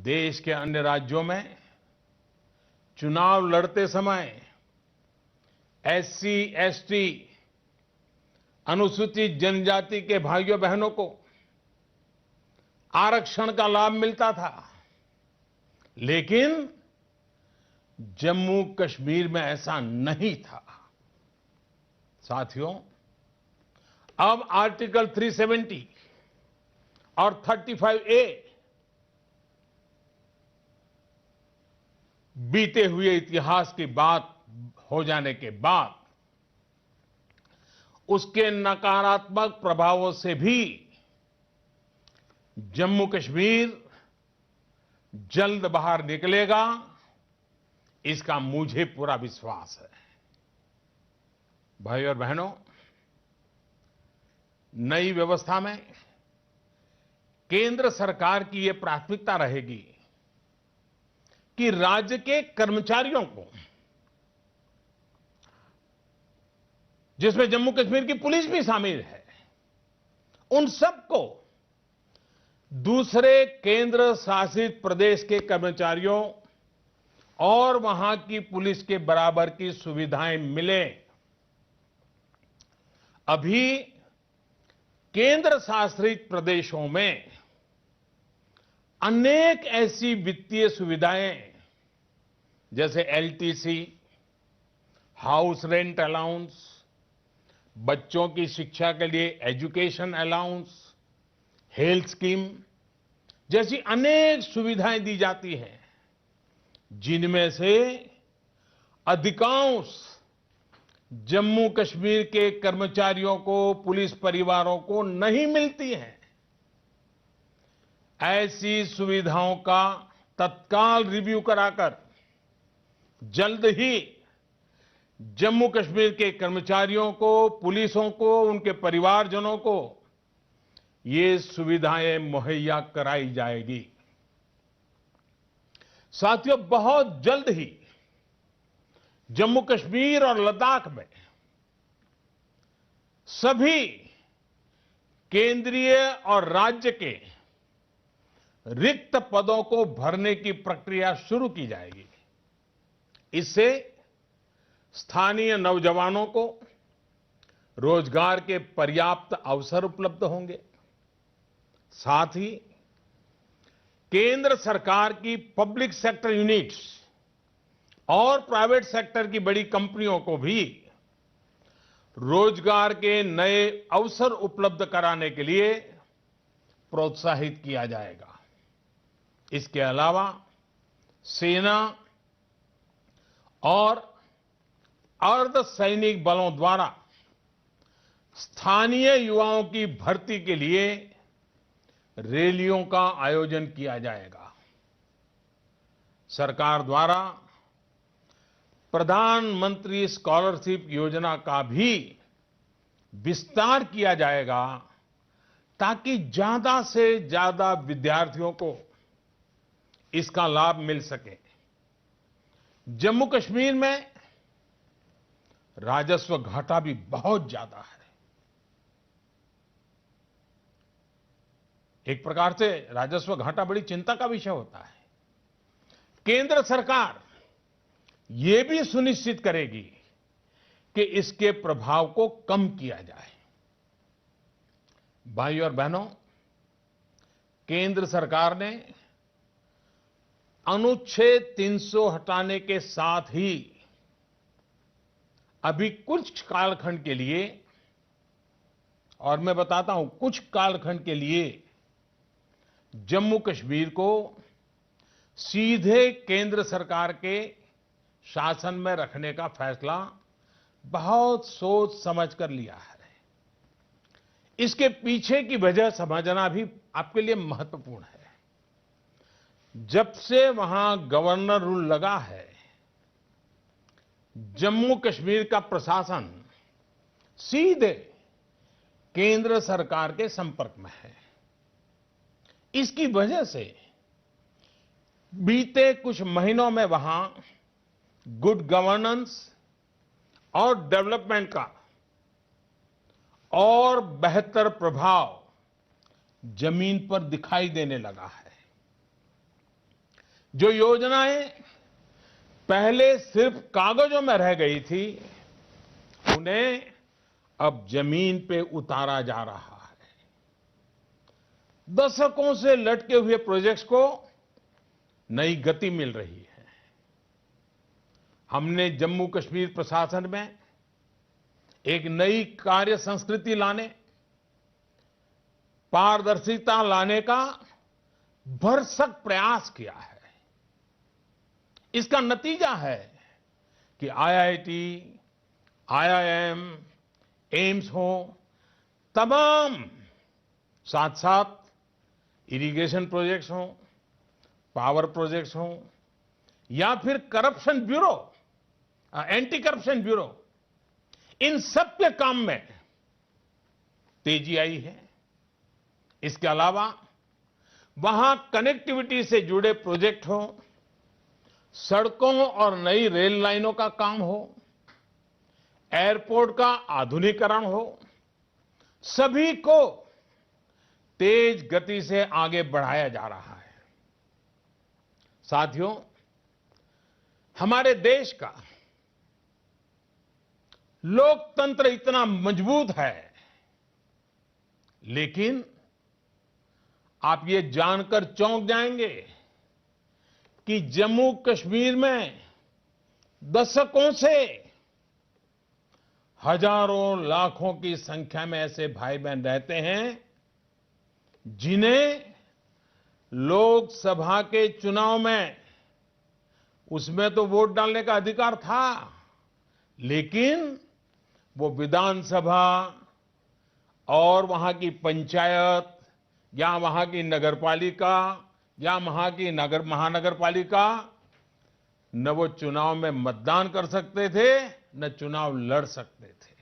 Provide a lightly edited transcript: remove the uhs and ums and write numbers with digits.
देश के अन्य राज्यों में चुनाव लड़ते समय एससी, एसटी, अनुसूचित जनजाति के भाइयों बहनों को आरक्षण का लाभ मिलता था, लेकिन जम्मू कश्मीर में ऐसा नहीं था। साथियों, अब आर्टिकल 370 और 35A बीते हुए इतिहास की बात हो जाने के बाद उसके नकारात्मक प्रभावों से भी जम्मू कश्मीर जल्द बाहर निकलेगा, इसका मुझे पूरा विश्वास है। भाइयों और बहनों, नई व्यवस्था में केंद्र सरकार की यह प्राथमिकता रहेगी कि राज्य के कर्मचारियों को, जिसमें जम्मू कश्मीर की पुलिस भी शामिल है, उन सबको दूसरे केंद्र शासित प्रदेश के कर्मचारियों और वहां की पुलिस के बराबर की सुविधाएं मिले। अभी केंद्र शासित प्रदेशों में अनेक ऐसी वित्तीय सुविधाएं जैसे एलटीसी, हाउस रेंट अलाउंस, बच्चों की शिक्षा के लिए एजुकेशन अलाउंस, हेल्थ स्कीम जैसी अनेक सुविधाएं दी जाती हैं, जिनमें से अधिकांश जम्मू कश्मीर के कर्मचारियों को, पुलिस परिवारों को नहीं मिलती हैं। ऐसी सुविधाओं का तत्काल रिव्यू कराकर जल्द ही जम्मू कश्मीर के कर्मचारियों को, पुलिसों को, उनके परिवारजनों को ये सुविधाएं मुहैया कराई जाएगी। साथियों, बहुत जल्द ही जम्मू कश्मीर और लद्दाख में सभी केंद्रीय और राज्य के रिक्त पदों को भरने की प्रक्रिया शुरू की जाएगी। इससे स्थानीय नौजवानों को रोजगार के पर्याप्त अवसर उपलब्ध होंगे। साथ ही केंद्र सरकार की पब्लिक सेक्टर यूनिट्स और प्राइवेट सेक्टर की बड़ी कंपनियों को भी रोजगार के नए अवसर उपलब्ध कराने के लिए प्रोत्साहित किया जाएगा। इसके अलावा सेना और अर्धसैनिक बलों द्वारा स्थानीय युवाओं की भर्ती के लिए रैलियों का आयोजन किया जाएगा। सरकार द्वारा प्रधानमंत्री स्कॉलरशिप योजना का भी विस्तार किया जाएगा, ताकि ज्यादा से ज्यादा विद्यार्थियों को इसका लाभ मिल सके। जम्मू कश्मीर में राजस्व घाटा भी बहुत ज्यादा है। एक प्रकार से राजस्व घाटा बड़ी चिंता का विषय होता है। केंद्र सरकार ये भी सुनिश्चित करेगी कि इसके प्रभाव को कम किया जाए। भाइयों और बहनों, केंद्र सरकार ने अनुच्छेद 300 हटाने के साथ ही अभी कुछ कालखंड के लिए, और मैं बताता हूं कुछ कालखंड के लिए, जम्मू कश्मीर को सीधे केंद्र सरकार के शासन में रखने का फैसला बहुत सोच समझ कर लिया है। इसके पीछे की वजह समझना भी आपके लिए महत्वपूर्ण है। जब से वहां गवर्नर रूल लगा है, जम्मू कश्मीर का प्रशासन सीधे केंद्र सरकार के संपर्क में है। इसकी वजह से बीते कुछ महीनों में वहां गुड गवर्नेंस और डेवलपमेंट का और बेहतर प्रभाव जमीन पर दिखाई देने लगा है। जो योजनाएं पहले सिर्फ कागजों में रह गई थी, उन्हें अब जमीन पे उतारा जा रहा है। दशकों से लटके हुए प्रोजेक्ट्स को नई गति मिल रही है। हमने जम्मू कश्मीर प्रशासन में एक नई कार्य संस्कृति लाने, पारदर्शिता लाने का भरसक प्रयास किया है। इसका नतीजा है कि आईआईटी, आईआईएम, एम्स हो, तमाम साथ साथ इरिगेशन प्रोजेक्ट्स हों, पावर प्रोजेक्ट्स हों या फिर corruption bureau, anti corruption bureau, इन सब के काम में तेजी आई है। इसके अलावा वहां कनेक्टिविटी से जुड़े प्रोजेक्ट हो, सड़कों और नई रेल लाइनों का काम हो, एयरपोर्ट का आधुनिकीकरण हो, सभी को तेज गति से आगे बढ़ाया जा रहा है। साथियों, हमारे देश का लोकतंत्र इतना मजबूत है, लेकिन आप ये जानकर चौंक जाएंगे कि जम्मू कश्मीर में दशकों से हजारों लाखों की संख्या में ऐसे भाई बहन रहते हैं जिन्हें लोकसभा के चुनाव में, उसमें तो वोट डालने का अधिकार था, लेकिन वो विधानसभा और वहां की पंचायत या वहां की नगरपालिका या वहां की महानगरपालिका, न वो चुनाव में मतदान कर सकते थे, न चुनाव लड़ सकते थे।